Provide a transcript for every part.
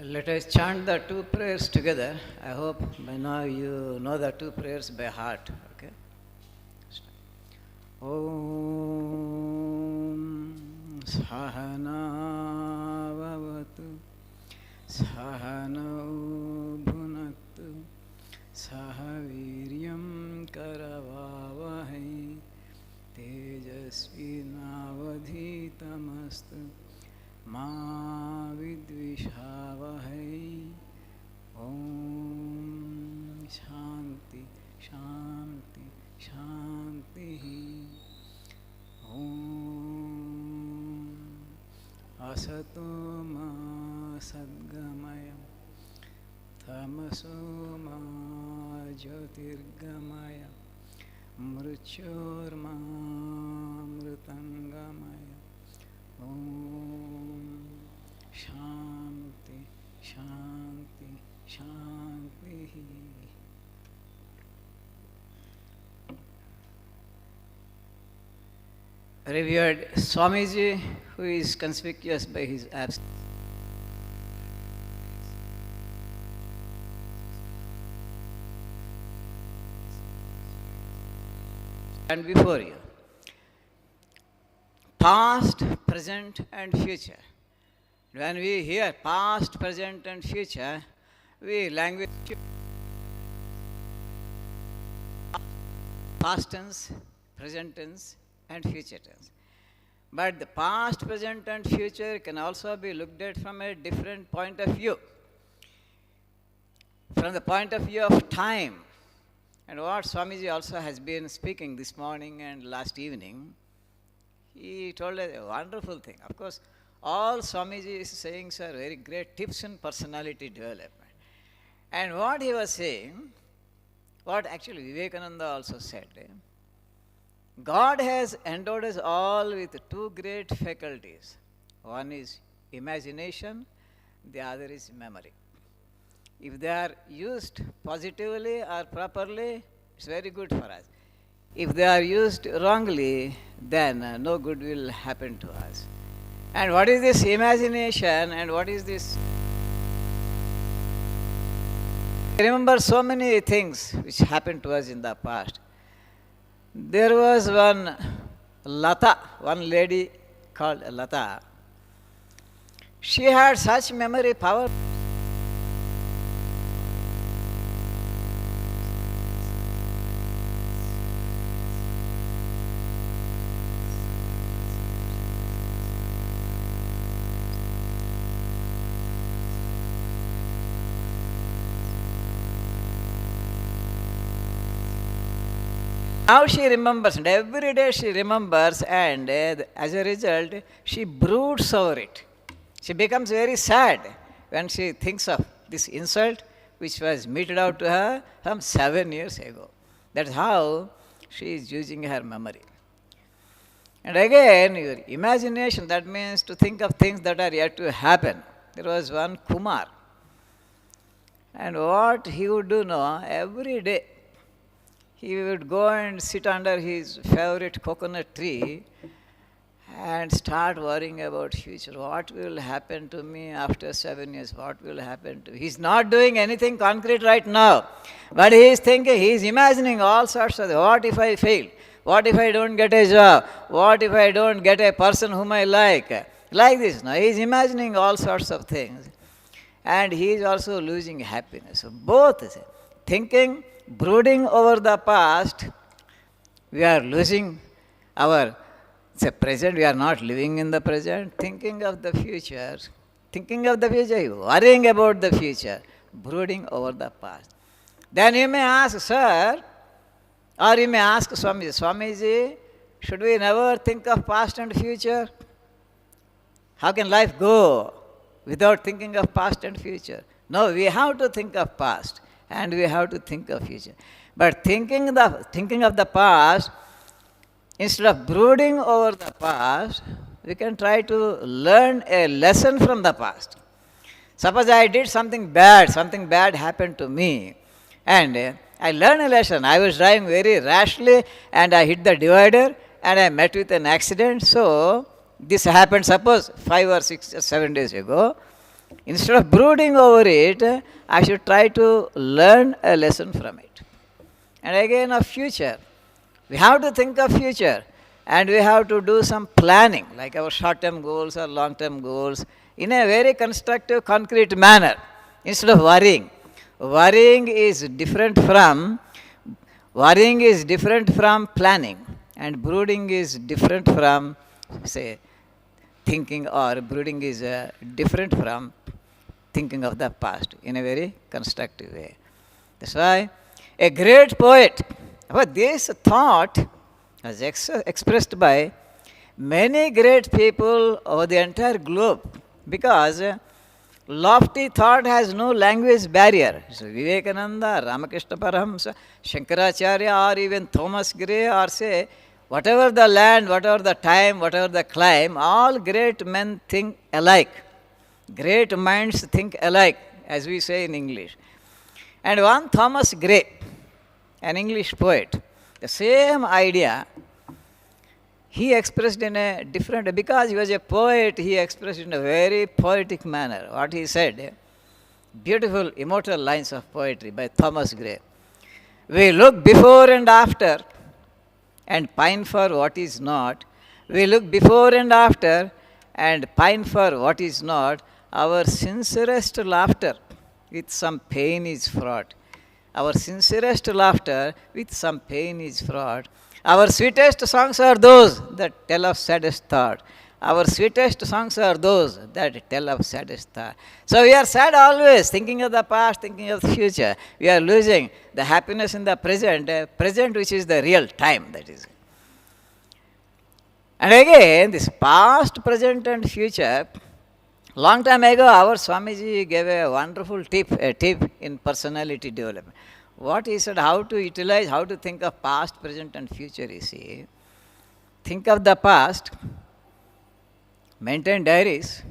Let us chant the two prayers together. I hope by now you know the two prayers by heart. Okay? Om Sahana Vavatu Sahana Bhunaktu Sahaviryam Karavavahai Tejasvi Navadhitamastu Ma Vidvishavahai. Om Shanti Shanti Shanti. Om Asato Ma Sadgamaya Tamaso Ma Jyotirgamaya Mruchorma Mrutangamaya. Om Shanti Shanti Shanti. Revered Swamiji, who is conspicuous by his absence, and before you, past, present and future. When we hear past, present and future, we language past tense, present tense and future tense. But the past, present and future can also be looked at from a different point of view. From the point of view of time. And what Swamiji also has been speaking this morning and last evening, he told us a wonderful thing. Of course, all Swamiji's sayings are very great tips in personality development. And what he was saying, what actually Vivekananda also said, God has endowed us all with two great faculties. One is imagination, the other is memory. If they are used positively or properly, it's very good for us. If they are used wrongly, then no good will happen to us. And what is this imagination and what is this? I remember so many things which happened to us in the past. There was one Lata, one lady called Lata. She had such memory power. Now she remembers, and every day she remembers, and as a result, she broods over it. She becomes very sad when she thinks of this insult which was meted out to her some 7 years ago. That's how she is using her memory. And again, your imagination, that means to think of things that are yet to happen. There was one Kumar. And what he would do now, every day, he would go and sit under his favorite coconut tree and start worrying about future. What will happen to me after 7 years? What will happen to me? He's not doing anything concrete right now. But he is thinking, he is imagining all sorts of, what if I fail? What if I don't get a job? What if I don't get a person whom I like? Like this. Now he is imagining all sorts of things. And he is also losing happiness. So both thinking, brooding over the past, we are losing our present, we are not living in the present, thinking of the future, worrying about the future, brooding over the past. Then you may ask, sir, or you may ask Swamiji, Swamiji, should we never think of past and future? How can life go without thinking of past and future? No, we have to think of past. And we have to think of future. But thinking of the past, instead of brooding over the past, we can try to learn a lesson from the past. Suppose I did something bad happened to me, and I learned a lesson. I was driving very rashly, and I hit the divider, and I met with an accident. So this happened, suppose 5 or 6 or 7 days ago. Instead of brooding over it, I should try to learn a lesson from it. And again, of future. We have to think of future and we have to do some planning, like our short-term goals or long-term goals, in a very constructive, concrete manner, instead of worrying. Worrying is different from planning, and brooding is different from, say, thinking, or brooding is different from thinking of the past in a very constructive way. That's why a great poet, but this thought was expressed by many great people over the entire globe, because lofty thought has no language barrier. So Vivekananda, Ramakrishna Paramahamsa, Shankaracharya, or even Thomas Gray, or say, whatever the land, whatever the time, whatever the clime, all great men think alike. Great minds think alike, as we say in English. And one Thomas Gray, an English poet, the same idea he expressed in a different, because he was a poet, he expressed in a very poetic manner. What he said, beautiful immortal lines of poetry by Thomas Gray. We look before and after and pine for what is not. We look before and after and pine for what is not. Our sincerest laughter with some pain is fraught. Our sincerest laughter with some pain is fraught. Our sweetest songs are those that tell of saddest thought. Our sweetest songs are those that tell of saddest thought. So we are sad always, thinking of the past, thinking of the future. We are losing the happiness in the present which is the real time, that is. And again, this past, present and future, long time ago our Swamiji gave a wonderful tip in personality development. What he said, how to utilize, how to think of past, present and future, you see. Think of the past, maintain diaries,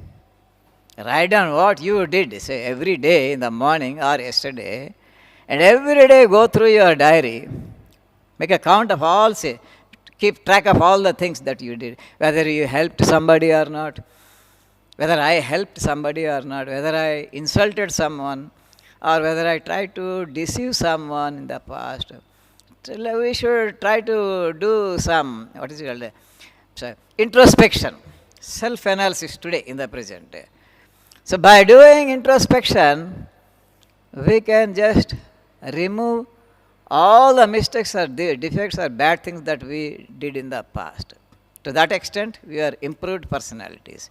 write down what you did, say, every day in the morning or yesterday, and every day go through your diary, make a count of all, say, keep track of all the things that you did, whether you helped somebody or not, whether I helped somebody or not, whether I insulted someone, or whether I tried to deceive someone in the past. So we should try to do some, what is it called, so introspection, self-analysis today in the present. So by doing introspection, we can just remove all the mistakes or defects or bad things that we did in the past. To that extent, we are improved personalities.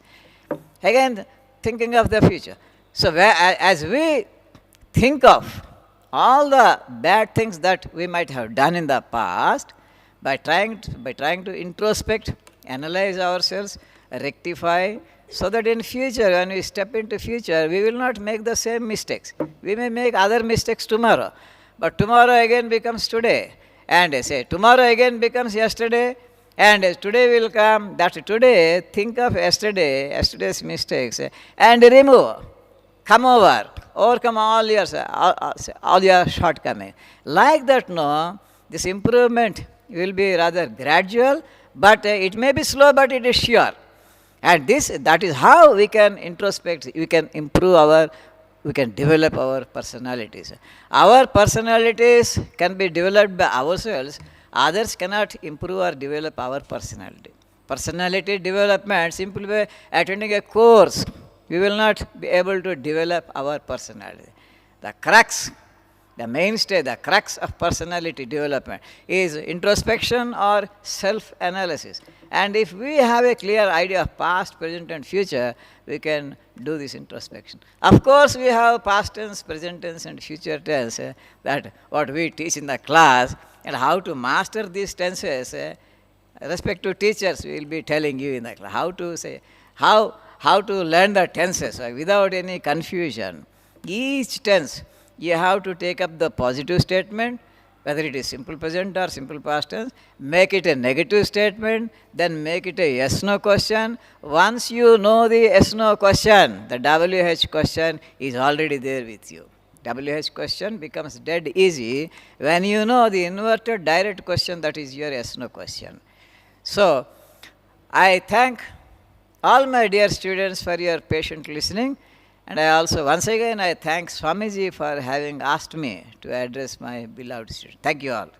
Again, thinking of the future. So as we think of all the bad things that we might have done in the past, by trying to introspect, analyze ourselves, rectify, so that in future, when we step into future, we will not make the same mistakes. We may make other mistakes tomorrow, but tomorrow again becomes today, and say tomorrow again becomes yesterday, and today will come. That today, think of yesterday's mistakes, and remove, come over, overcome all your shortcomings. Like that, no, this improvement will be rather gradual, but it may be slow, but it is sure. And that is how we can introspect, we can improve we can develop our personalities. Our personalities can be developed by ourselves. Others cannot improve or develop our personality. Personality development, simply by attending a course, we will not be able to develop our personality. The crux, the mainstay, the crux of personality development is introspection or self-analysis. And if we have a clear idea of past, present and future, we can do this introspection. Of course, we have past tense, present tense and future tense, that what we teach in the class, and how to master these tenses, respective teachers will be telling you in the class how to say, how to learn the tenses without any confusion. Each tense, you have to take up the positive statement, whether it is simple present or simple past tense, make it a negative statement, then make it a yes-no question. Once you know the yes-no question, the WH question is already there with you. WH question becomes dead easy when you know the inverted direct question, that is your yes-no question. So, I thank all my dear students for your patient listening, And I also, once again, I thank Swamiji for having asked me to address my beloved students. Thank you all.